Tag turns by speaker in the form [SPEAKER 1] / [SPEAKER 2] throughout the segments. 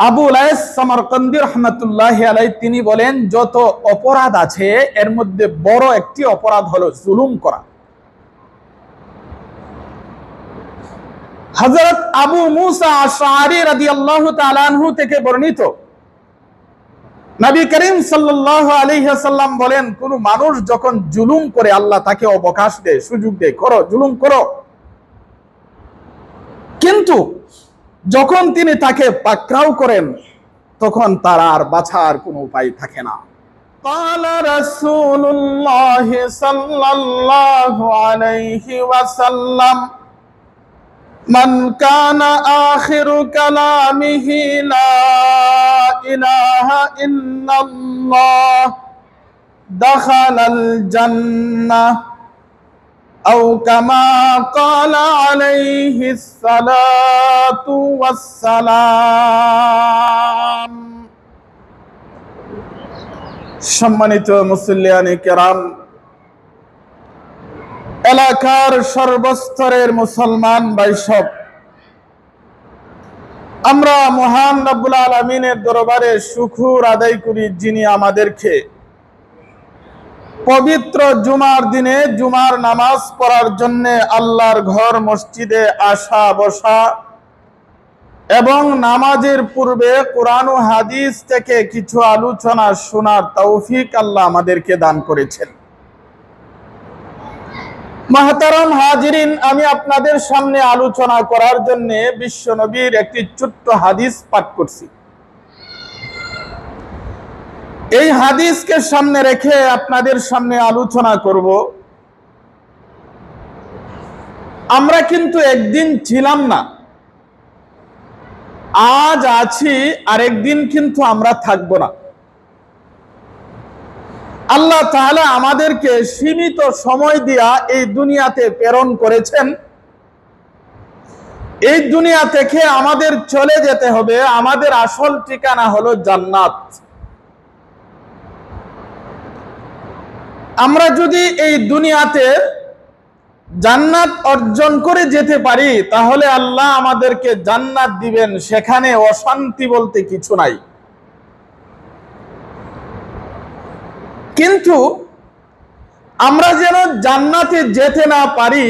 [SPEAKER 1] Abu lines সামারকান্দি রাহমাতুল্লাহি আলাইহি তিনি বলেন, যত অপরাধ আছে এর মধ্যে বড় একটি অপরাধ হলো জুলুম করা। হযরত আবু মুসা আশআরী রাদিয়াল্লাহু তাআলা আনহু থেকে বর্ণিত, নবী করিম সাল্লাল্লাহু আলাইহি ওয়াসাল্লাম বলেন, কোন মানুষ যখন জুলুম করে আল্লাহ তাকে অবকাশ দেয়, সুযোগ দেয়, করো জুলুম করো, কিন্তু যখন তিনি তাকে পাকড়াও করেন তখন তার আর বাঁচার কোনো উপায় থাকে না। ক্বালা রাসূলুল্লাহ সাল্লাল্লাহু আলাইহি ওয়াসাল্লাম, মান কানা আখিরু কালামিহি লা ইলাহা ইল্লাল্লাহ দাখালাল জান্নাহ আও কামা ক্বালা আলাইহিস সালাতু ওয়াস সালাম। সম্মানিত মুসল্লিয়ানে কেরাম, এলাকার সর্বস্তরের মুসলমান ভাইসব, আমরা মহান রব্বুল আলামিনের দরবারে শুকর আদায় করি, যিনি আমাদেরকে পবিত্র জুমার দিনে জুমার নামাজ পড়ার জন্য আল্লাহর ঘর মসজিদে আসা বসা এবং নামাজের পূর্বে কোরআন ও হাদিস থেকে কিছু আলোচনা শোনার তৌফিক আল্লাহ আমাদেরকে দান করেছেন। মুহতারাম হাজিরিন, আমি আপনাদের সামনে আলোচনা করার জন্য বিশ্ব নবীর একটি ছোট্ট হাদিস পাঠ করছি। এই হাদিসকে সামনে রেখে আপনাদের সামনে আলোচনা করব। আমরা কিন্তু একদিন ছিলাম না, আজ আছি, আরেকদিন কিন্তু আমরা থাকবো না। আল্লাহ তাআলা আমাদেরকে সীমিত সময় দিয়া এই দুনিয়াতে প্রেরণ করেছেন। এই দুনিয়া থেকে আমাদের চলে যেতে হবে, আমাদের আসল ঠিকানা হলো জান্নাত। আমরা যদি এই দুনিয়াতে জান্নাত অর্জন করে যেতে পারি তাহলে আল্লাহ আমাদেরকে জান্নাত দিবেন, সেখানে অশান্তি বলতে কিছু নাই। কিন্তু আমরা যেন জান্নাতে যেতে না পারি,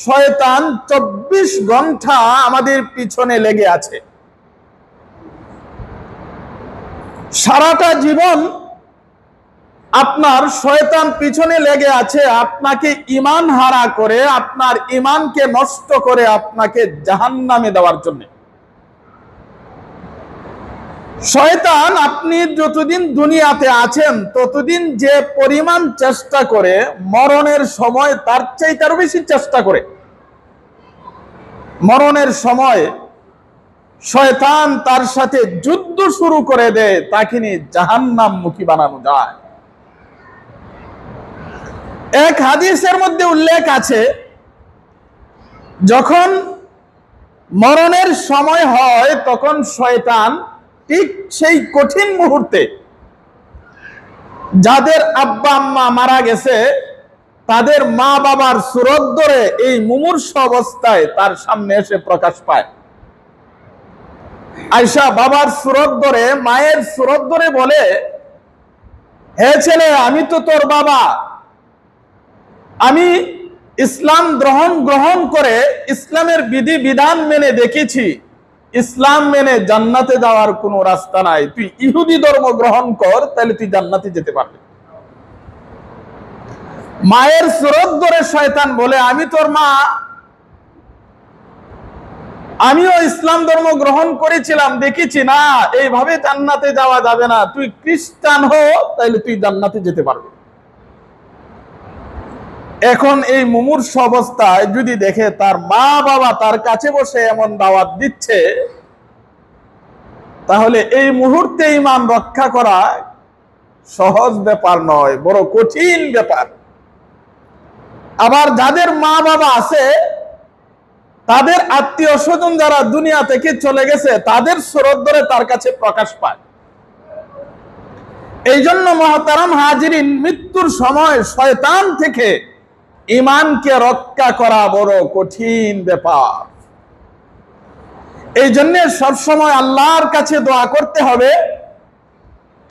[SPEAKER 1] শয়তান 24 ঘন্টা আমাদের পিছনে লেগে আছে। সারাটা জীবন আপনার শয়তান পিছনে লেগে আছে আপনাকে ঈমান হারা করে, আপনার ঈমানকে নষ্ট করে আপনাকে জাহান্নামে দেওয়ার জন্য। শয়তান আপনি যতদিন দুনিয়াতে আছেন ততদিন যে পরিমাণ চেষ্টা করে, মরণের সময় তার চাইতে আরো বেশি চেষ্টা করে। মরণের সময় শয়তান তার সাথে যুদ্ধ শুরু করে দেয়, তাকে নিয়ে জাহান্নামমুখী বানানো যায়। এক হাদিসের মধ্যে উল্লেখ আছে, যখন মরণের সময় হয় তখন শয়তান ঠিক সেই কঠিন মুহূর্তে যাদের আব্বা আম্মা মারা গেছে তাদের মা বাবার সুরত ধরে এই মুমূর্ষ অবস্থায় তার সামনে এসে প্রকাশ পায়। আয়েশা বাবার সুরত ধরে, মায়ের সুরত ধরে বলে, হে ছেলে, আমি তো তোর বাবা, আমি ইসলাম গ্রহণ করে ইসলামের বিধি বিধান মেনে দেখেছি, ইসলাম মেনে জান্নাতে যাওয়ার কোনো রাস্তা নাই, তুই ইহুদি ধর্ম গ্রহণ কর, তাহলে তুই জান্নাতে যেতে পারবি। মায়ের সুরত ধরে শয়তান বলে, আমি তোর মা, আমিও ইসলাম ধর্ম গ্রহণ করেছিলাম, দেখেছি না এইভাবে জান্নাতে যাওয়া যাবে না, তুই খ্রিস্টান হো, তাহলে তুই জান্নাতে যেতে পারবি। এখন এই মুমূর্ষ অবস্থায় যদি দেখে তার মা বাবা তার কাছে বসে এমন দাওয়াত দিচ্ছে, তাহলে এই মুহূর্তে ঈমান রক্ষা করা সহজ ব্যাপার নয়, বড় কঠিন ব্যাপার। আবার যাদের মা বাবা আছে, তাদের আত্মীয় স্বজন যারা দুনিয়া থেকে চলে গেছে, তাদের সুরত ধরে তার কাছে প্রকাশ পায়। এই জন্য মুহতারাম হাজিরিন, মৃত্যুর সময় শয়তান থেকে ঈমানকে রক্ষা করা বড় কঠিন ব্যাপার। এই জন্য সবসময় আল্লাহর কাছে দোয়া করতে হবে,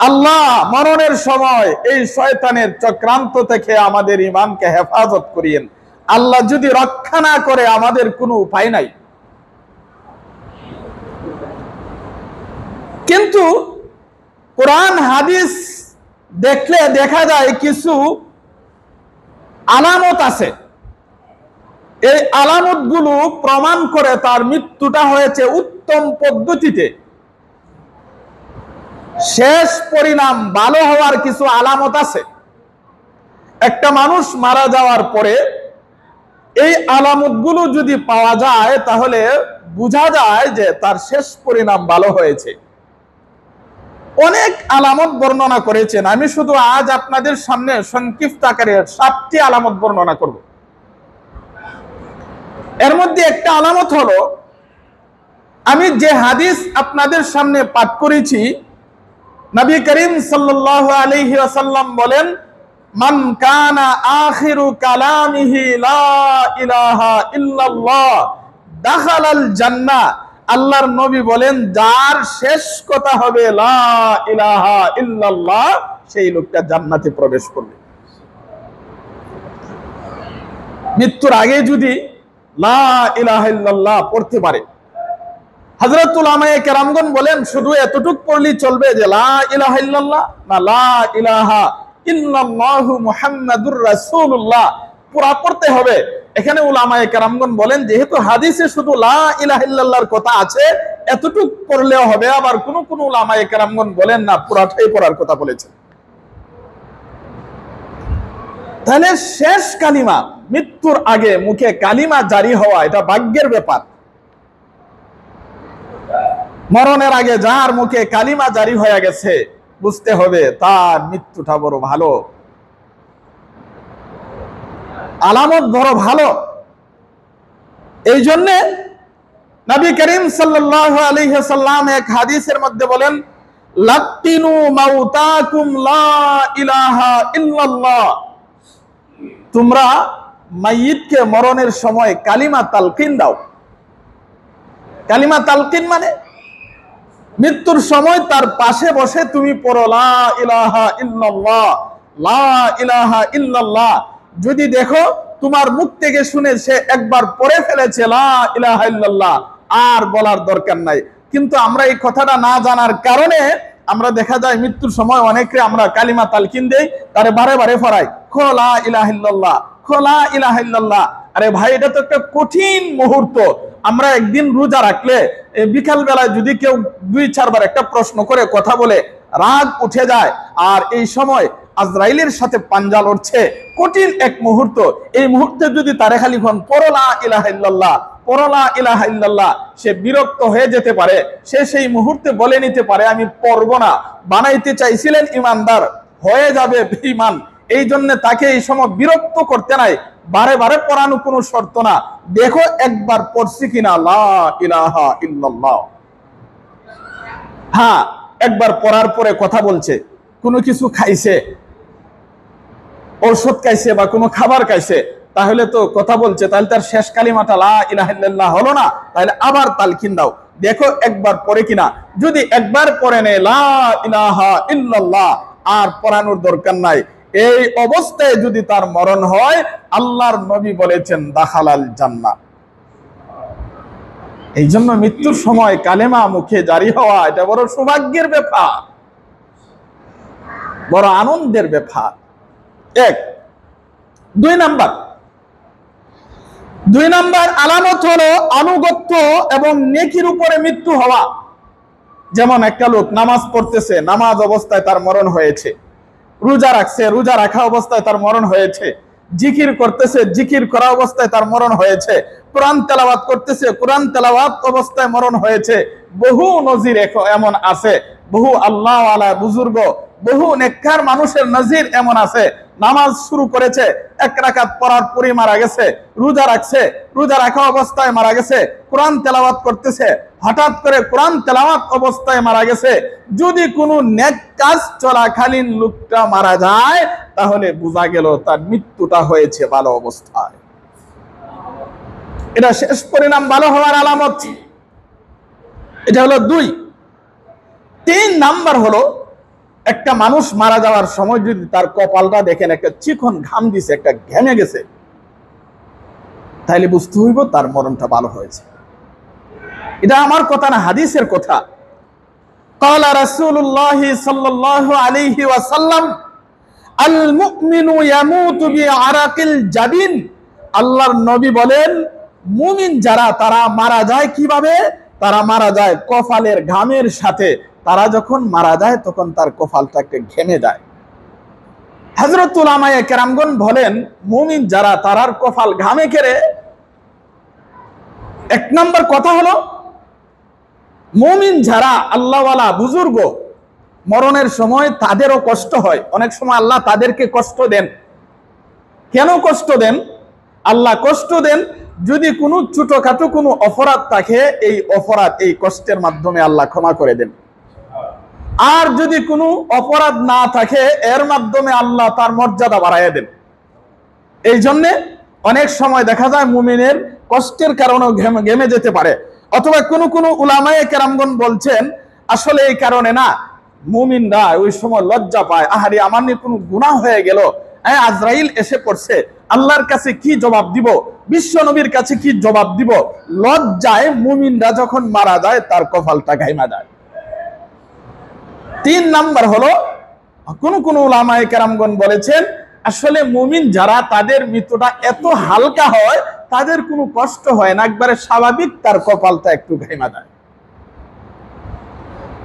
[SPEAKER 1] আল্লাহ মরণের সময় এই শয়তানের চক্রান্ত থেকে আমাদের ঈমানকে হেফাজত করিয়েন। আল্লাহ যদি রক্ষা না করে আমাদের কোনো উপায় নাই। কিন্তু কোরআন হাদিস দেখলে দেখা যায় কিছু আলামত আছে, এই আলামত গুলো প্রমাণ করে তার মৃত্যুটা হয়েছে উত্তম পদ্ধতিতে। শেষ পরিণাম ভালো হওয়ার কিছু আলামত আছে। একটা মানুষ মারা যাওয়ার পরে এই আলামত গুলো যদি পাওয়া যায় তাহলে বোঝা যায় যে তার শেষ পরিণাম ভালো হয়েছে। অনেক আলামত বর্ণনা করেছেন, আমি শুধু আজ আপনাদের সামনে সংক্ষিপ্ত আকারে 7টি আলামত বর্ণনা করব। এর মধ্যে একটা আলামত হলো, আমি যে হাদিস আপনাদের সামনে পাঠ করেছি, নবী করিম সাল্লাল্লাহু আলাইহি ওয়াসাল্লাম বলেন, মান কানা আখিরু কালামিহি লা ইলাহা ইল্লাল্লাহ দাখালাল জান্নাহ। আল্লাহর নবী বলেন, যার শেষ কথা হবে লা ইলাহা ইল্লাল্লাহ, সেই লোকটা জান্নাতে প্রবেশ করবে। মৃত্যুর আগে যদি লা ইলাহা ইল্লাল্লাহ পড়তে পারে, হযরত উলামায়ে কেরামগণ বলেন শুধু এতটুক পড়লেই চলবে যে লা ইলাহা ইল্লাল্লাহ না লা ইলাহা ইল্লাল্লাহু মুহাম্মাদুর রাসূলুল্লাহ পুরা পড়তে হবে। এখানে উলামায়ে কেরামগণ বলেন যেহেতু হাদিসে শুধু লা ইলাহা ইল্লাল্লাহর কথা আছে, এতটুক পড়লেও হবে। আবার কোন কোন উলামায়ে কেরামগণ বলেন না, পুরাটাই পড়ার কথা বলেছেন। তাহলে শেষ কালিমা, মৃত্যুর আগে মুখে কালিমা জারি হওয়া, এটা ভাগ্যের ব্যাপার। মরণের আগে যার মুখে কালিমা জারি হয়ে গেছে, বুঝতে হবে তার মৃত্যুটা বড় ভালো, আলামত বড় ভালো। এই জন্যে নবী করিম সাল্লাল্লাহু আলাইহি ওয়াসাল্লাম এক হাদিসের মধ্যে বলেন, লাকিনু মাউতাকুম লা ইলাহা ইল্লাল্লাহ। তোমরা মাইয়িতকে মরণের সময় কালিমা তালকিন দাও। কালিমা তালকিন মানে মৃত্যুর সময় তার পাশে বসে তুমি পড়ো লা ইলাহা ইল্লাল্লাহ, লা ইলাহা ইল্লাল্লাহ। যদি দেখো তোমার মুখ থেকে শুনে সে একবার পড়ে ফেলেছে লা ইলাহা ইল্লাল্লাহ, আর বলার দরকার নাই। কিন্তু আমরা এই কথাটা না জানার কারণে আমরা দেখা যায় মৃত্যুর সময় অনেকে আমরা কালিমা তালকিন দেই, তারে বারে বারে পড়াই, খো লা ইলাহা ইল্লাল্লাহ, খো লা ইলাহা ইল্লাল্লাহ। আরে ভাই, এটা তো একটা কঠিন মুহূর্ত। আমরা একদিন রোজা রাখলে বিকাল বেলায় যদি কেউ 2-4 বার একটা প্রশ্ন করে কথা বলে, রাগ উঠে যায়। আর এই সময় আজরাইলের সাথে পাঞ্জা লড়ছে, কঠিন এক মুহূর্ত। এই মুহূর্তে যদি তারে খালি পড়ো লা ইলাহা ইল্লাল্লাহ, পড়ো লা ইলাহা ইল্লাল্লাহ, সে বিরক্ত হয়ে যেতে পারে। সে সেই মুহূর্তে বলে নিতে পারে আমি পড়বো না। বানাইতে চাইছিলেন ইমানদার, হয়ে যাবে বেঈমান। এই জন্য তাকে এই সময় বিরক্ত করতে নাই, বারে বারে পড়ানো কোনো শর্ত না। দেখো একবার পড়ছি কিনা লা ইলাহা ইল্লাল্লাহ। হ্যাঁ, একবার পড়ার পরে কথা বলছে, কোনো কিছু খাইছে, ঔষধ খাইছে বা কোনো খাবার খাইছে, তাহলে তো কথা বলছে, তাহলে তার শেষ কালিমাটা লা ইলাহা ইল্লাল্লাহ হলো না। তাহলে আবার তালকিন দাও, দেখো একবার পড়ে কিনা। যদি একবার পড়ে নেয় লা ইলাহা ইল্লাল্লাহ, আর পড়ানোর দরকার নাই। এই অবস্থায় যদি তার মরণ হয়, আল্লাহর নবী বলেছেন দাখালাল জান্নাহ। এই জন্য মৃত্যুর সময় কালেমা মুখে জারি হওয়া, এটা বড় সৌভাগ্যের ব্যাপার, বড় আনন্দের ব্যাপার। এক। 2 নাম্বার আলামত হলো আনুগত্য এবং নেকির উপরে মৃত্যু হওয়া। যেমন একটা লোক নামাজ পড়তেছে, নামাজ অবস্থায় তার মরণ হয়েছে। রোজা রাখছে, রোজা রাখা অবস্থায় তার মরণ হয়েছে। জিকির করতেছে, জিকির করা অবস্থায় তার মরণ হয়েছে। কোরআন তেলাওয়াত করতেছে, কোরআন তেলাওয়াত অবস্থায় মরণ হয়েছে। বহু নজির এমন আছে, বহু আল্লাহ ওয়ালা বুজুর্গ, বহু নেককার মানুষের নজির এমন আছে। নামাজ শুরু করেছে, 1 রাকাত পড়ার পরই মারা গেছে। রোজা রাখছে, রোজা রাখা অবস্থায় মারা গেছে। কোরআন তেলাওয়াত করতেছে, হঠাৎ করে কোরআন তেলাওয়াত অবস্থায় মারা গেছে। যদি কোনো নেক কাজ চলাকালীন লোকটা মারা যায়, তাহলে বোঝা গেল তার মৃত্যুটা হয়েছে ভালো অবস্থায়। এটা শেষ পরিণাম ভালো হওয়ার আলামত। এটা হলো 2। 3 নাম্বার হলো একটা মানুষ মারা যাওয়ার সময় যদি তার কপালটা দেখেন একটা চিকন ঘাম দিছে, একটা ঘেমে গেছে, তাইলে বুঝতে হইব তার মরণটা ভালো হয়েছে। এটা আমার কথা না, হাদিসের কথা। قال رسول الله صلى الله عليه وسلم المؤمن يموت بعرق الجبين। আল্লাহর নবী বলেন মুমিন যারা তারা মারা যায় কিভাবে? তারা মারা যায় কপালের ঘামের সাথে। তারা যখন মারা যায় তখন তার কপালটা একটু ঘেমে যায়। হযরত উলামায়ে কেরামগণ বলেন মুমিন যারা তারার কপাল ঘামে কেড়ে। 1 নম্বর কথা হলো মুমিন যারা আল্লাহওয়ালা বুজুর্গ, মরণের সময় তাদেরও কষ্ট হয়। অনেক সময় আল্লাহ তাদেরকে কষ্ট দেন। কেন কষ্ট দেন? আল্লাহ কষ্ট দেন যদি কোনো ছোটখাটো কোনো অপরাধ থাকে, এই অপরাধ এই কষ্টের মাধ্যমে আল্লাহ ক্ষমা করে দেন। আর যদি কোনো অপরাধ না থাকে এর মাধ্যমে আল্লাহ তার মর্যাদা বাড়াইয়া দেন। এই জন্যে অনেক সময় দেখা যায় মুমিনের কষ্টের কারণেও ঘেমে যেতে পারে। অথবা কোন উলামায়ে কেরামগণ বলছেন আসলে এই কারণে না, মুমিনরা ওই সময় লজ্জা পায়, আহারে আমার নিয়ে কোনো গুনাহ হয়ে গেল, আজরাইল এসে পড়ছে, আল্লাহর কাছে কি জবাব দিব, বিশ্ব নবীর কাছে কি জবাব দিব। লজ্জায় মুমিনরা যখন মারা যায় তার কপালটা ঘাইমা যায়। 3 নাম্বার হলো কোন উলামায়ে কেরামগণ বলেছেন আসলে মুমিন যারা তাদের মৃত্যুটা এত হালকা হয়, তাদের কোনো কষ্ট হয় না, একবারে স্বাভাবিক তার কপালটা একটু ঘাইমা যায়।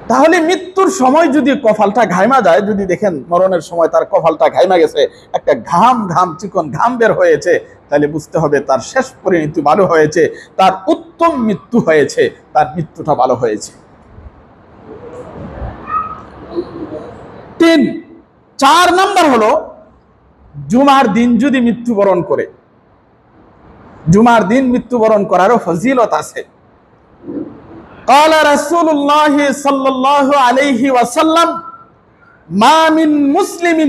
[SPEAKER 1] তাহলে মৃত্যুর সময় যদি কপালটা ঘাইমা যায়, যদি দেখেন মরণের সময় তার কপালটা ঘাইমা গেছে, একটা ঘাম চিকন ঘাম বের হয়েছে, তাহলে বুঝতে হবে তার শেষ পরিণতি ভালো হয়েছে, তার উত্তম মৃত্যু হয়েছে, তার মৃত্যুটা ভালো হয়েছে। 4 নাম্বার হলো জুমার দিন যদি মৃত্যুবরণ করে। জুমার দিন মৃত্যুবরণ করারও ফজিলত আছে। قال رسول الله صلى الله عليه وسلم ما من مسلم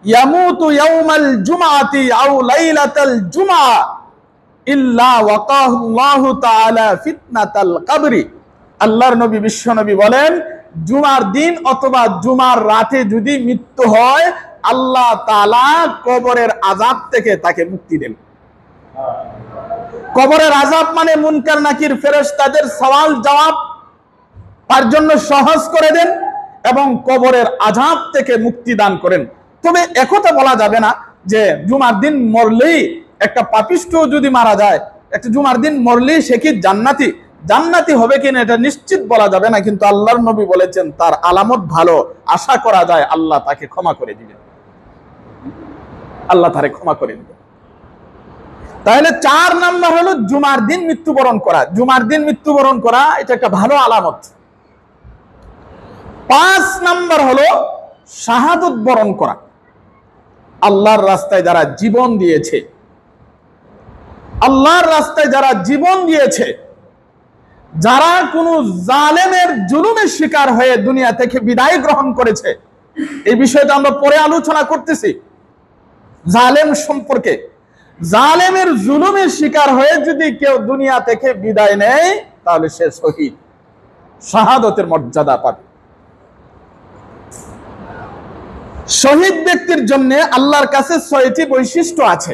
[SPEAKER 1] يموت يوم الجمعة أو ليلة الجمعة إلا وقاه الله تعالى فتنة القبر। আল্লাহর নবী বিশ্ব নবী বলেন জুমার দিন অথবা জুমার রাতে যদি মৃত্যু হয়, আল্লাহ তাআলা কবরের আযাব থেকে তাকে মুক্তি দেন। কবরের আযাব মানে মুনকার নাকির ফেরেশতাদের সওয়াল জবাব তার জন্য সহজ করে দেন এবং কবরের আযাব থেকে মুক্তি দান করেন। তবে একথা বলা যাবে না যে জুমার দিন মরলেই, একটা পাপিষ্ঠ যদি মারা যায়, একটা জুমার দিন মরলেই সে কি জান্নাতি হবে কিনা এটা নিশ্চিত বলা যাবে না, কিন্তু আল্লাহর নবী বলেছেন তার আলামত ভালো, আশা করা যায় আল্লাহ তাকে ক্ষমা করে দিবেন, আল্লাহ তারে ক্ষমা করে দিবেন। তাহলে 4 নাম্বার হলো জুমার দিন মৃত্যুবরণ করা। জুমার দিন মৃত্যুবরণ করা এটা একটা ভালো আলামত। 5 নাম্বার হলো শাহাদাত বরণ করা। আল্লাহর রাস্তায় যারা জীবন দিয়েছে, আল্লাহর রাস্তায় যারা জীবন দিয়েছে, যারা কোনো জালেমের জুলুমের শিকার হয়ে দুনিয়া থেকে বিদায় গ্রহণ করেছে, এই বিষয়টা আমরা পরে আলোচনা করতেছি জালেম সম্পর্কে। জালেমের জুলুমের শিকার হয়ে যদি কেউ দুনিয়া থেকে বিদায় নেয় তাহলে সে শহীদ, শাহাদাতের মর্যাদা পাবে। শহীদ ব্যক্তির জন্য আল্লাহর কাছে 6টি বৈশিষ্ট্য আছে।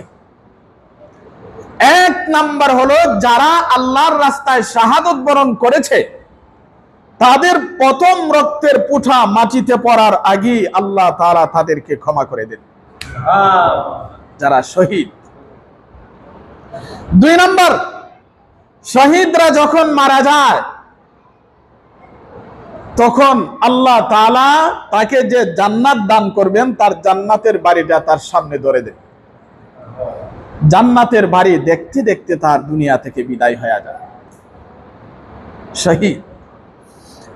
[SPEAKER 1] 1 নাম্বার হলো যারা আল্লাহর রাস্তায় শাহাদাত বরণ করেছে তাদের প্রথম রক্তের পুঁঠা মাটিতে পড়ার আগে আল্লাহ তাআলা তাদেরকে ক্ষমা করে দেন, যারা শহীদ। 2 নাম্বার, শহীদরা যখন মারা যায় তখন আল্লাহ তাআলা তাকে যে জান্নাত দান করবেন তার জান্নাতের বাড়িটা তার সামনে ধরে দেন। জান্নাতের বাড়ি দেখতে দেখতে তার দুনিয়া থেকে বিদায় হয়ে যায়, শহীদ।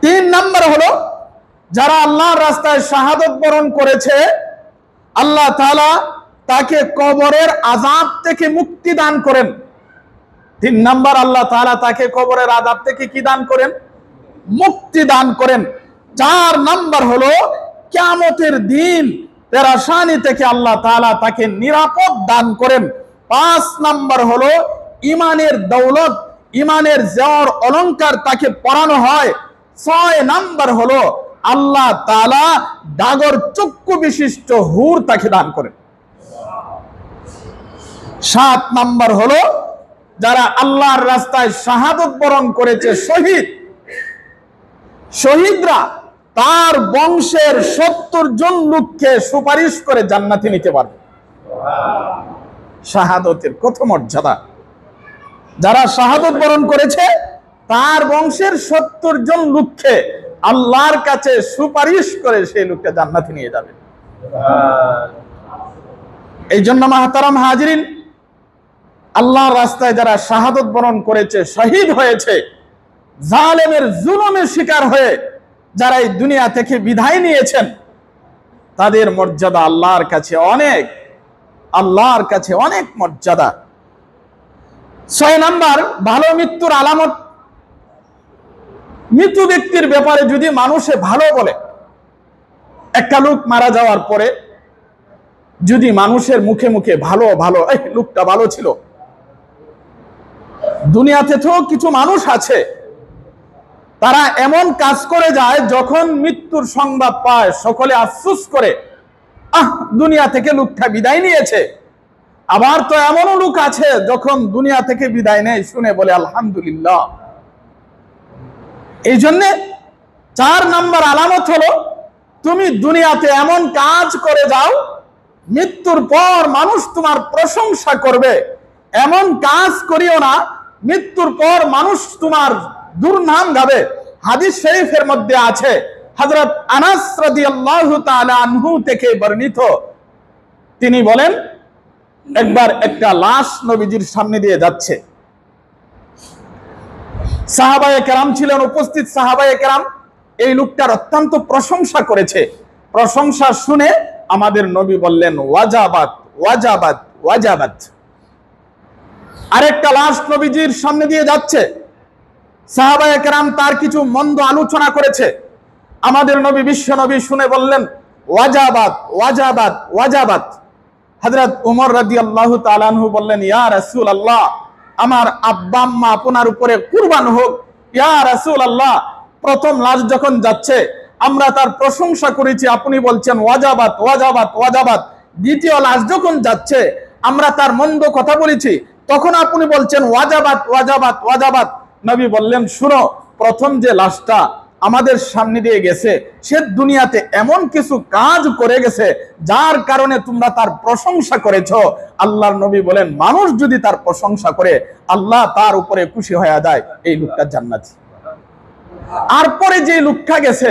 [SPEAKER 1] 3 নাম্বার হলো যারা আল্লাহর রাস্তায় শাহাদাত বরণ করেছে আল্লাহ তাআলা তাকে কবরের আযাব থেকে মুক্তি দান করেন। 3 নাম্বার, আল্লাহ তাআলা তাকে কবরের আযাব থেকে কি দান করেন? মুক্তি দান করেন। 4 নাম্বার হলো কিয়ামতের দিন পেরেশানি থেকে আল্লাহ তাআলা তাকে নিরাপদ দান করেন। 5 নাম্বার হলো ইমানের দৌলত, ইমানের জেওর অলংকার তাকে পরানো হয়। 6 নাম্বার হলো আল্লাহ তাআলা ডাগর চক্ষু বিশিষ্ট হুর তাকে দান করেন। 7 নাম্বার হলো যারা আল্লাহর রাস্তায় শাহাদত বরণ করেছে, শহীদরা তার বংশের 70 জন লোককে সুপারিশ করে জান্নাতে নিতে পারবে। শাহাদতের কত মর্যাদা! যারা শাহাদত বরণ করেছে তার বংশের 70 জন লোককে আল্লাহর কাছে সুপারিশ করে সেই লোকটা জান্নাতে নিয়ে যাবে। এই জন্য মাহতারাম হাজিরিন, আল্লাহর রাস্তায় যারা শাহাদত বরণ করেছে, শহীদ হয়েছে, জালেমের জুলুমের শিকার হয়ে যারা এই দুনিয়া থেকে বিদায় নিয়েছেন, তাদের মর্যাদা আল্লাহর কাছে অনেক, আল্লাহর কাছে অনেক মর্যাদা। 6 নাম্বার ভালো মৃত্যুর আলামত, মৃত ব্যক্তির ব্যাপারে যদি মানুষে ভালো বলে, একটা লোক মারা যাওয়ার পরে যদি মানুষের মুখে মুখে ভালো ভালো, এই লোকটা ভালো ছিল। দুনিয়াতে তো কিছু মানুষ আছে তারা এমন কাজ করে যায়, যখন মৃত্যুর সংবাদ পায় সকলে আফসোস করে, দুনিয়া থেকে লোকটা বিদায় নিয়েছে। আবার তো এমনও লোক আছে যখন দুনিয়া থেকে বিদায় নেয় শুনে বলে আলহামদুলিল্লাহ। এই জন্যে 4 নাম্বার আলামত হলো তুমি দুনিয়াতে এমন কাজ করে যাও, মৃত্যুর পর মানুষ তোমার প্রশংসা করবে। এমন কাজ করিও না মৃত্যুর পর মানুষ তোমার দুর্নাম গাবে। হাদিস শরীফের মধ্যে আছে, হযরত আনাস রাদিয়াল্লাহু তাআলা আনহু থেকে বর্ণিত, তিনি বলেন একবার একটা লাশ নবীজির সামনে দিয়ে যাচ্ছে। সাহাবায়ে কেরাম ছিলেন উপস্থিত। সাহাবায়ে কেরাম এই লোকটার অত্যন্ত প্রশংসা করেছে। প্রশংসা শুনে আমাদের নবী বললেন ওয়াজাবাত ওয়াজাবাত ওয়াজাবাত। আরেকটা লাশ নবীজির সামনে দিয়ে যাচ্ছে, সাহাবায়ে কেরাম তার কিছু মন্দ আলোচনা করেছে। আমাদের নবী বিশ্ব নবী শুনে বললেন ওয়াজাবাত ওয়াজাবাত ওয়াজাবাত। হযরত ওমর রাদিয়াল্লাহু তাআলা আনহু বললেন ইয়া রাসূলুল্লাহ, আমার আব্বা আম্মা আপনার উপরে কুরবান হোক। ইয়া রাসূলুল্লাহ, প্রথম লাশ যখন যাচ্ছে আমরা তার প্রশংসা করেছি, আপনি বলছেন ওয়াজাবাত ওয়াজাবাত ওয়াজাবাত। দ্বিতীয় লাশ যখন যাচ্ছে আমরা তার মন্দ কথা বলেছি, তখন আপনি বলছেন ওয়াজাবাত ওয়াজাবাত ওয়াজাবাত। নবী বললেন শুনো, প্রথম যে লাশটা আমাদের সামনে দিয়ে গেছে সে দুনিয়াতে এমন কিছু কাজ করে গেছে যার কারণে তোমরা তার প্রশংসা করেছো। আল্লাহর নবী বলেন মানুষ যদি তার প্রশংসা করে আল্লাহ তার উপরে খুশি হয়ে যায়, এই লোকটা জান্নাতি। আর পরে যে লোকটা গেছে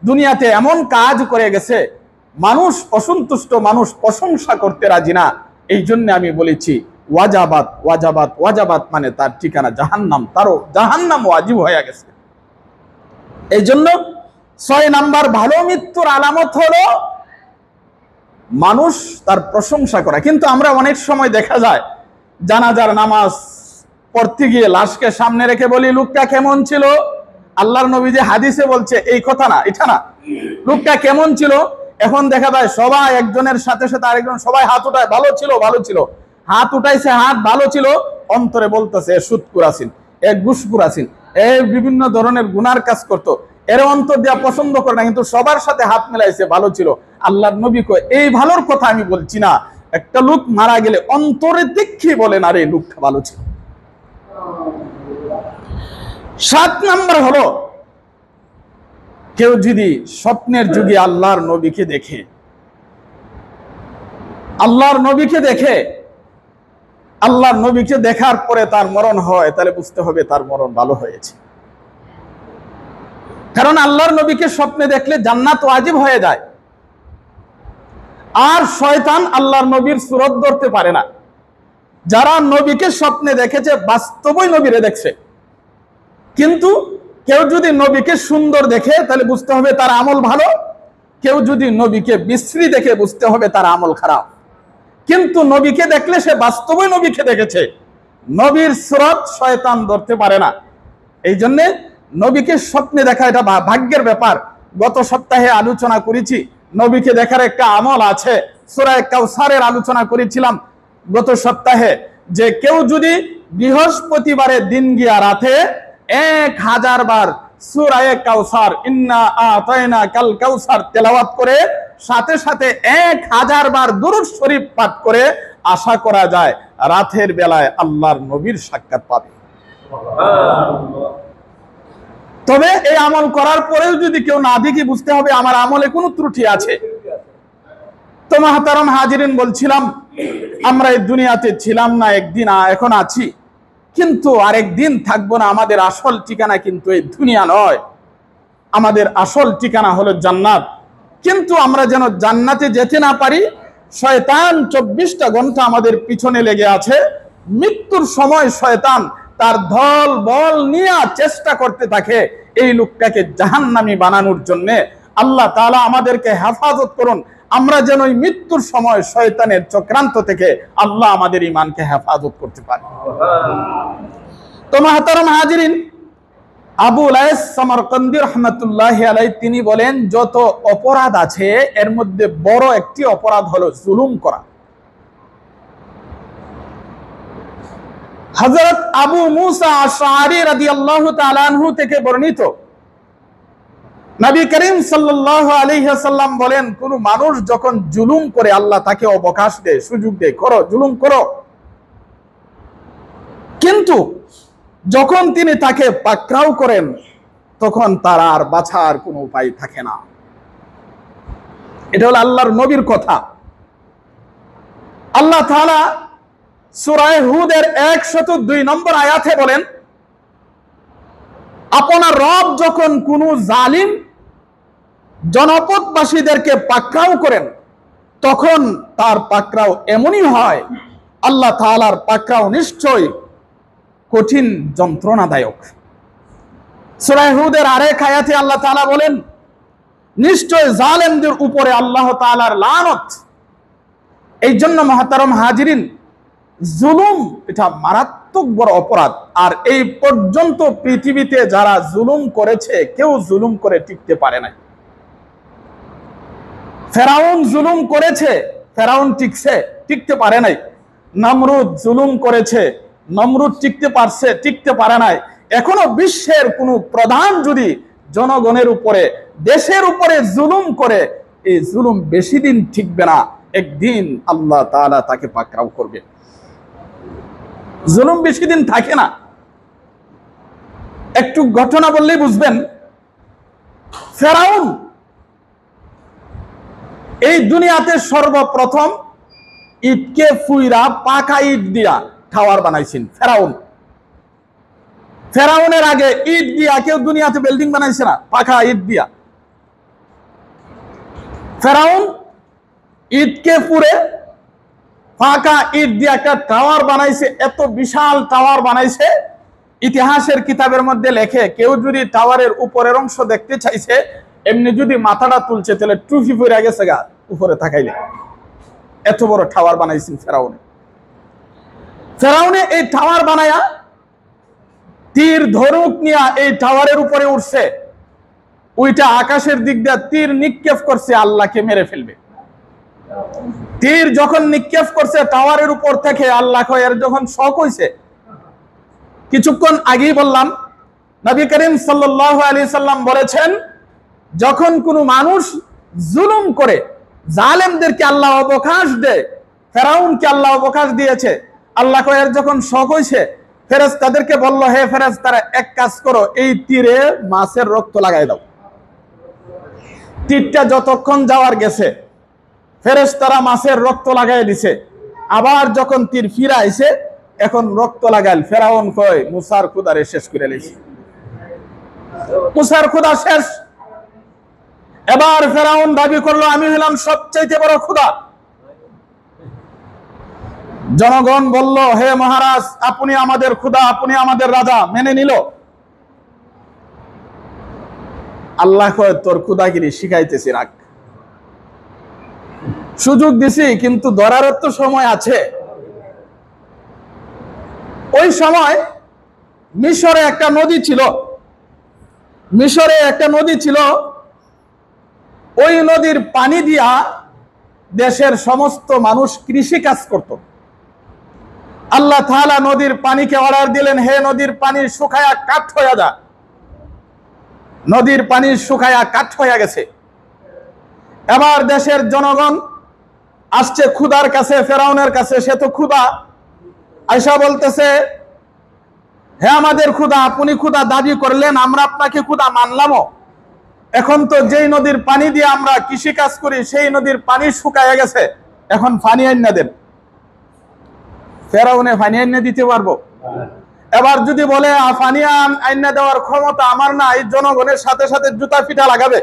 [SPEAKER 1] দুনিয়াতে এমন কাজ করে গেছে মানুষ অসন্তুষ্ট, মানুষ প্রশংসা করতে রাজি না। এই জন্য আমি বলেছি ওয়াজাবাত ওয়াজাবাত ওয়াজাবাত মানে তার ঠিকানা জাহান্নাম, তারও জাহান্নাম ওয়াজিব হয়ে গেছে। এই জন্য 6 নাম্বার ভালো মৃত্যুর আলামত হলো মানুষ তার প্রশংসা করা। কিন্তু আমরা অনেক সময় দেখা যায় জানাজার নামাজ পড়তে গিয়ে লাশকে সামনে রেখে বলি লোকটা কেমন ছিল। আল্লাহর নবী যে হাদিসে বলছে এই কথা না, এটা না, লোকটা কেমন ছিল। এখন দেখা যায় সবাই একজনের সাথে সাথে আরেকজন সবাই হাত উঠায় ভালো ছিল ভালো ছিল, হাত উঠাইছে, হাত ভালো ছিল, অন্তরে বলতেছে সুদকুর আছেন, এক ঘুষকুর আছেন, বিভিন্ন ধরনের গুনার কাজ করতো, এর অন্তর দিয়া পছন্দ করে না, কিন্তু সবার সাথে হাত মিলাইছে ভালো ছিল। আল্লাহর নবী কয় এই ভালোর কথা আমি বলছি না, একটা লোক মারা গেলে অন্তরে দেখি বলেন আরে লোকটা ভালো ছিল। 7 নাম্বার হলো কেউ যদি স্বপ্নের যুগে আল্লাহর নবীকে দেখে, আল্লাহর নবীকে দেখে, আল্লাহর নবীকে দেখার পরে তার মরণ হয়, তাহলে বুঝতে হবে তার মরণ ভালো হয়েছে। কারণ আল্লাহর নবীকে স্বপ্নে দেখলে জান্নাত ওয়াজিব হয়ে যায়। আর শয়তান আল্লাহর নবীর সুরত ধরতে পারে না। যারা নবীকে স্বপ্নে দেখেছে বাস্তবই নবীরে দেখছে। কিন্তু কেউ যদি নবীকে সুন্দর দেখে তাহলে বুঝতে হবে তার আমল ভালো, কেউ যদি নবীকে বিশ্রী দেখে বুঝতে হবে তার আমল খারাপ। কিন্তু নবীকে দেখলে সে বাস্তবই নবীকে দেখেছে, নবীর সুরত শয়তান ধরতে পারে না। এই জন্যে নবীকে স্বপ্নে দেখা এটা ভাগ্যের ব্যাপার। গত সপ্তাহে আলোচনা করেছি নবীকে দেখার একটা আমল আছে, সূরা কাউসারের আলোচনা করেছিলাম গত সপ্তাহে, যে কেউ যদি বৃহস্পতিবারের দিন গিয়া রাতে 1000 বার সূরা কাউসার ইন্না আতাইনা কাল কাউসার তেলাওয়াত করে সাথে সাথে 1000 বার দুরূদ শরীফ পাঠ করে আশা করা যায় রাতের বেলায় আল্লাহর নবীর সাক্ষাৎ পাবে। তবে এই আমল করার পরেও যদি কেউ না দেখি বুঝতে হবে আমার আমলে কোনো ত্রুটি আছে। তো মুহতারাম হাজিরিন, বলছিলাম আমরা এই দুনিয়াতে ছিলাম না একদিন, এখন আছি, কিন্তু আরেকদিন থাকবো না। আমাদের আসল ঠিকানা কিন্তু এই দুনিয়া নয়, আমাদের আসল ঠিকানা হলো জান্নাত। কিন্তু আমরা যেন জান্নাতে যেতে না পারি, শয়তান 24টা ঘন্টা আমাদের পিছনে লেগে আছে। মৃত্যুর সময় শয়তান তার দল বল নিয়ে চেষ্টা করতে থাকে এই লোকটাকে জাহান্নামী বানানোর জন্য। আল্লাহ তাআলা আমাদেরকে হেফাজত করুন, আমরা যেন ওই মৃত্যুর সময় শয়তানের চক্রান্ত থেকে আল্লাহ আমাদের ঈমানকে হেফাজত করতে পারে। তো মুহতারাম হাজিরিন, আবু লাইস সামারকান্দি রাহমাতুল্লাহি আলাইহি তিনি বলেন, যত অপরাধ আছে এর মধ্যে বড় একটি অপরাধ হলো জুলুম করা। হযরত আবু মুসা আশআরী রাদিয়াল্লাহু তাআলা আনহু থেকে বর্ণিত, নবী করিম সাল্লাল্লাহু আলাইহি ওয়াসাল্লাম বলেন, কোন মানুষ যখন জুলুম করে আল্লাহ তাকে অবকাশ দেয়, সুযোগ দেয়, করো জুলুম করো, কিন্তু যখন তিনি তাকে পাকড়াও করেন তখন তার আর বাঁচার কোনো উপায় থাকে না। এটা হলো আল্লাহর নবীর কথা। আল্লাহ তাআলা সূরা হুদের 102 নম্বর আয়াতে বলেন, আপনার রব যখন কোন জালিম জনপদবাসীদেরকে পাকড়াও করেন তখন তার পাকড়াও এমনই হয়, আল্লাহ তাআলার পাকড়াও নিশ্চয় কঠিন যন্ত্রণাদায়ক। সূরা হুদের আরেক আয়াতে আল্লাহ তাআলা বলেন, নিশ্চয় জালেমদের উপরে আল্লাহ তাআলার লানত। এই জন্য মুহতারাম হাজিরিন, জুলুম এটা মারাত্মক বড় অপরাধ। আর এই পর্যন্ত পৃথিবীতে যারা জুলুম করেছে কেউ জুলুম করে টিকতে পারে নাই। ফেরাউন জুলুম করেছে, ফেরাউন টিকতে পারে নাই। নমরুদ জুলুম করেছে, নমরুদ টিকতে পারে নাই। এখনো বিশ্বের কোন প্রধান যদি জনগণের উপরে, দেশের উপরে জুলুম করে, এই জুলুম বেশি দিন টিকবে না, একদিন আল্লাহ তাআলা তাকে পাকড়াও করবে। জুলুম বেশি দিন থাকে না। একটু ঘটনা বললেই বুঝবেন। ফেরাউন এই দুনিয়াতে সর্বপ্রথম ইটকে ফুইরা পাকা ইট দিয়া টাওয়ার বানাইছেন ফেরাউন। ফেরাউনের আগে ইট দিয়া কেউ দুনিয়াতে বিল্ডিং বানাইছে না, পাকা ইট দিয়া। ফেরাউন ইটকে পুরে পাকা ইট দিয়ে একটা টাওয়ার বানাইছে, এত বিশাল টাওয়ার বানাইছে। ইতিহাসের কিতাবের মধ্যে লেখে, কেউ যদি টাওয়ারের উপরের অংশ দেখতে চাইছে, এমনি যদি মাথাটা তুলছে তাহলে টুপি পরে গেছে গা উপরে তাকাইলে। এত বড় টাওয়ার বানাইছেন ফেরাউনে এই টাওয়ার বানায়া তীর ধনুক নিয়ে এই টাওয়ারের উপরে উঠছে। ওইটা আকাশের দিক দিয়ে তীর নিক্ষেপ করছে, আল্লাহকে মেরে ফেলবে। তীর যখন নিক্ষেপ করছে টাওয়ারের উপর থেকে, আল্লাহ এর যখন শক হইছে, কিছুক্ষণ আগেই বললাম নবী করিম সাল্লাল্লাহু আলাইহি সাল্লাম বলেছেন, যখন কোনো মানুষ জুলুম করে, জালেমদেরকে আল্লাহ অবকাশ দেয়, ফেরাউনকে আল্লাহ অবকাশ দিয়েছে, আল্লাহ এর যখন শক হইছে, ফেরেশতাদেরকে বলল, হে ফেরেশতারা এক কাজ করো, এই তীরে মাছের রক্ত লাগাই দাও। তীরটা যতক্ষণ যাওয়ার গেছে ফেরেশতারা মাছের রক্ত লাগাই দিছে। আবার যখন তীর ফিরে আইছে, এখন রক্ত লাগাইল। ফেরাউন কয়, মুসার খুদারে শেষ করে লেছি, মুসার খুদা শেষ। এবার ফেরাউন দাবি করলো, আমি হলাম সবচাইতে বড় খুদা। জনগণ বলল, হে মহারাজ, আপনি আমাদের খুদা, আপনি আমাদের রাজা। মেনে নিল। আল্লাহ কয়, তোর খুদাগিরি শিখাইতেছি, রাখ। সুযোগ দিছি, কিন্তু ধরার তো সময় আছে। ওই সময় মিশরে একটা নদী ছিল। ওই নদীর পানি দিয়া দেশের সমস্ত মানুষ কৃষি কাজ করত। আল্লাহ তাআলা নদীর পানিকে অর্ডার দিলেন, হে নদীর পানি শুকায়া কাঠ হয়ে যা। নদীর পানি শুকায়া কাঠ হয়ে গেছে। এবার দেশের জনগণ আসছে ক্ষুধার কাছে, ফেরাউনের কাছে। সে তো ক্ষুধা, আয়সা বলতেছে, হে আমাদের ক্ষুধা, আপনি ক্ষুধা দাবি করলেন, আমরা আপনাকে ক্ষুধা মানলামও। এখন তো যেই নদীর পানি দিয়ে আমরা কৃষি কাজ করি সেই নদীর পানি শুকায় গেছে, এখন পানি আইনা দেন। ফেরাউনে পানি আইনা দিতে পারবো? এবার যদি বলে পানি আইনা দেওয়ার ক্ষমতা আমার নাই, জনগণের সাথে সাথে জুতা পিটা লাগাবে।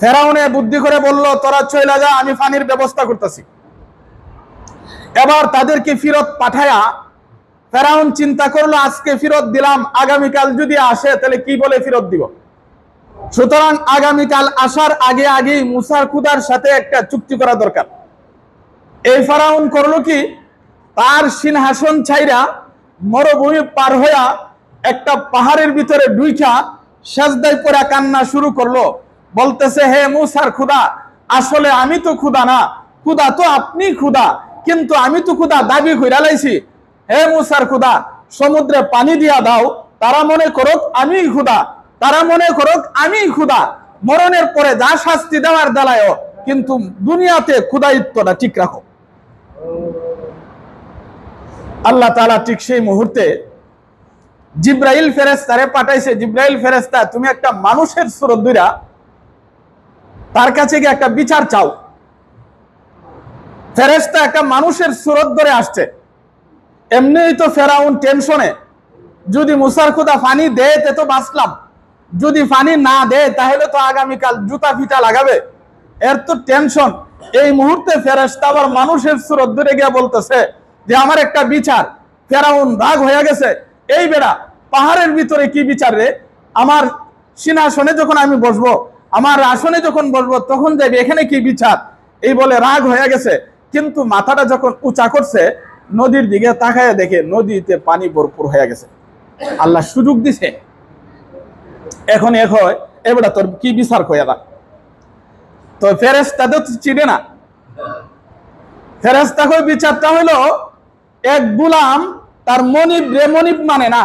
[SPEAKER 1] ফেরাউনে বুদ্ধি করে বলল, তোরা চলে যা, আমি পানির ব্যবস্থা করতেছি। এবার তাদেরকে ফেরত পাঠায়া ফেরাউন চিন্তা করলো, আজকে ফেরত দিলাম, আগামীকাল যদি আসে তাহলে কি বলে ফেরত দিব। সুতরাং আগামীকাল আসার আগে আগেই মুসার খুদার সাথে একটা চুক্তি করা দরকার। এই ফেরাউন করলো কি, তার সিংহাসন ছাইরা মরুভূমি পার হইয়া একটা পাহাড়ের ভিতরে ঢুইকা সেজদায় পড়ে কান্না শুরু করলো। বলতেছে, হে মুসার খুদা, আসলে আমি তো খুদা না, খুদা তো আপনি খুদা, কিন্তু আমি তো খুদা দাবি কইরা লাইছি। হে মুসার খুদা, সমুদ্রে পানি দিয়া দাও, তারা মনে করুক আমি খুদা, তারা মনে করুক আমি খুদা, মরণের পরে যা শাস্তি দেওয়ার দেলায়, কিন্তু দুনিয়াতে খুদায়িত্বটা ঠিক রাখো। আল্লাহ তাআলা ঠিক সেই মুহূর্তে জিব্রাইল ফেরেশতারে পাঠাইছে। জিব্রাইল ফেরেশতা, তুমি একটা মানুষের সুরত ধইরা তার কাছে গিয়ে একটা বিচার চাও। ফেরেশতা একটা মানুষের সুরত ধরে আসছে। এমনিই তো ফেরাউন টেনশনে, যদি মুসার খুদা পানি দেয় তে তো বাঁচলাম, যদি পানি না দেয় তাহলে তো আগামীকাল জুতা ফিটা লাগাবে, এর তো টেনশন। এই মুহূর্তে ফেরেশতা আবার মানুষের সুরত ধরে গিয়ে বলতেছে যে আমার একটা বিচার। ফেরাউন রাগ হয়ে গেছে, এই বেড়া পাহাড়ের ভিতরে কি বিচার রে, আমার সিংহাসনে যখন আমি বসবো, আমার আসনে যখন বসবো তখন যাবে, এখানে কি বিচার, এই বলে রাগ হয়ে গেছে। কিন্তু মাথাটা যখন উঁচা করছে, নদীর দিকে তাকায় দেখে নদীতে পানি ভরপুর হয়ে গেছে। আল্লাহ সুযোগ দিছে, এখন এবার তোর কি বিচার কইয়া রাখ। তো ফেরেশতা তো চিনে না, ফেরেশতা কই বিচারটা হইলো, এক গুলাম তার মনিব রে মনিব মানে না,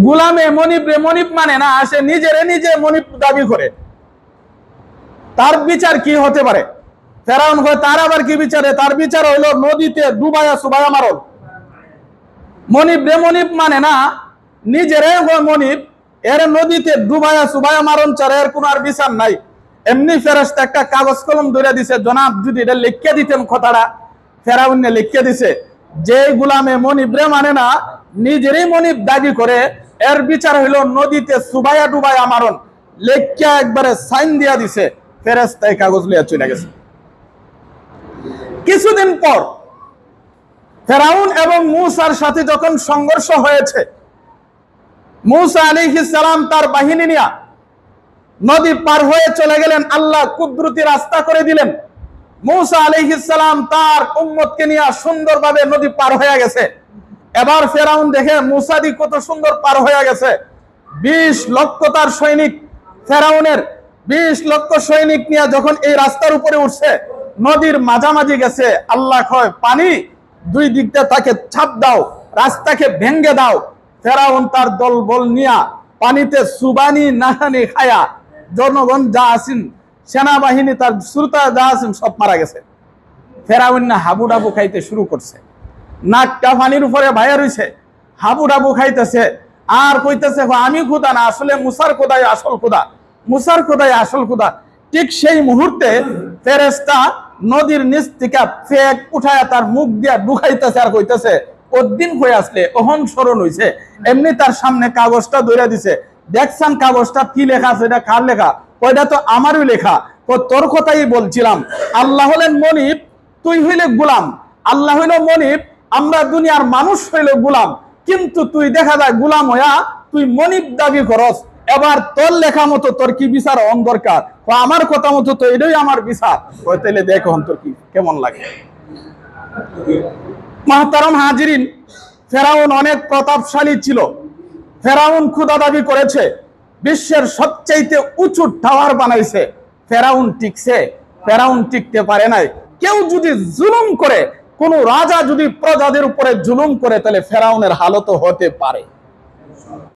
[SPEAKER 1] গুলামে মনিব রে মনিব মানে না, সে নিজেরে নিজে মনিব দাবি করে, তার বিচার কি হতে পারে? ফেরাউন কয়, তার আবার কি বিচারে? তার বিচার হইলো নদীতে ডুবায়া সুবায়া মারল। মনিব রে মনিব মানে না, নিজেরে মনিব, এর নদীতে ডুবায়া সুবায়া মারণ ছাড়া এর কোন আর বিচার নাই। এমনি ফেরেশতা একটা কাগজ কলম ধরে দিছে, জনাব যদি এটা লিখে দিতেন কথাটা। ফেরাউন লিখে দিছে, যে গুলামে মনিব রে মানে না, নিজেরই মনিব দাবি করে, এর বিচার হইলো নদীতে সুবায়া ডুবায়া মারণ। লেখিয়া একবারে সাইন দিয়া দিছে, ফেরেশতা এই কাগজ লিয়া চলে গেছে। কিছুদিন পর ফেরাউন এবং মূসার সাথে যখন সংঘর্ষ হয়েছে, মূসা আলাইহিস সালাম তার বাহিনী নিয়ে নদী পার হয়ে চলে গেলেন, আল্লাহ কুদরতি রাস্তা করে দিলেন। মূসা আলাইহিস সালাম তার উম্মতকে নিয়ে সুন্দরভাবে নদী পার হয়ে গেছে। এবার ফেরাউন দেখে মূসা দি কত সুন্দর পার হয়ে গেছে। 20 লক্ষ তার সৈনিক, ফেরাউনের 20 লক্ষ সৈনিক নিয়ে যখন এই রাস্তার উপরে উঠছে, নদীর মাঝামাঝি গেছে, আল্লাহ কয় পানি দুই দিক দিয়ে তাকে ছাপ দাও, রাস্তাকে ভেঙ্গে দাও। ফেরাউন তার দল বল নিয়া পানিতে সুবানি নাহানি খায়া জনগণ যা আছেন, সেনাবাহিনী তার শ্রোতা যা আছেন সব মারা গেছে। ফেরাউন না হাবুডাবু খাইতে শুরু করছে, নাকটা পানির উপরে ভাইয়া রইছে, হাবুডাবু খাইতেছে আর কইতেছে, আমি খোদা না, আসলে মুসার খোদাই আসল খোদা, মুসার খোদাই আসল খোদা। ঠিক সেই মুহূর্তে ফেরেশতা নদীর নিচ থেকে ফেক উঠায় তার মুখ দিয়া ঢুকাইতেছে আর কইতেছে, ওদিন হয়ে আসলে অহন স্মরণ হইছে। এমনি তার সামনে কাগজটা ধরে দিছে, দেখছেন কাগজটা কি লেখা আছে, এটা কার লেখা? ওইটা তো আমারই লেখা। ও তোর কথাই বলছিলাম, আল্লাহ হলেন মনিব, তুই হইলে গোলাম। আল্লাহ হইল মনিব, আমরা দুনিয়ার মানুষ হইল গোলাম, কিন্তু তুই দেখা যায় গোলাম হইয়া তুই মনিব দাবি করস। এবার তোর লেখা মতো তোর কি বিচার হন দরকার? আমার কথা মতো তো এটাই আমার বিচার। তাহলে দেখো তোর কি কেমন লাগে। মাহতারাম হাজিরিন, ফেরাউন অনেক প্রতাপশালী ছিল। ফেরাউন খোদা দাবি করেছে, বিশ্বের সবচাইতে উঁচু টাওয়ার বানাইছে। ফেরাউন টিকছে? ফেরাউন টিকতে পারে নাই। কেউ যদি জুলুম করে, কোন রাজা যদি প্রজাদের উপরে জুলুম করে তাহলে ফেরাউনের হালতও হতে পারে।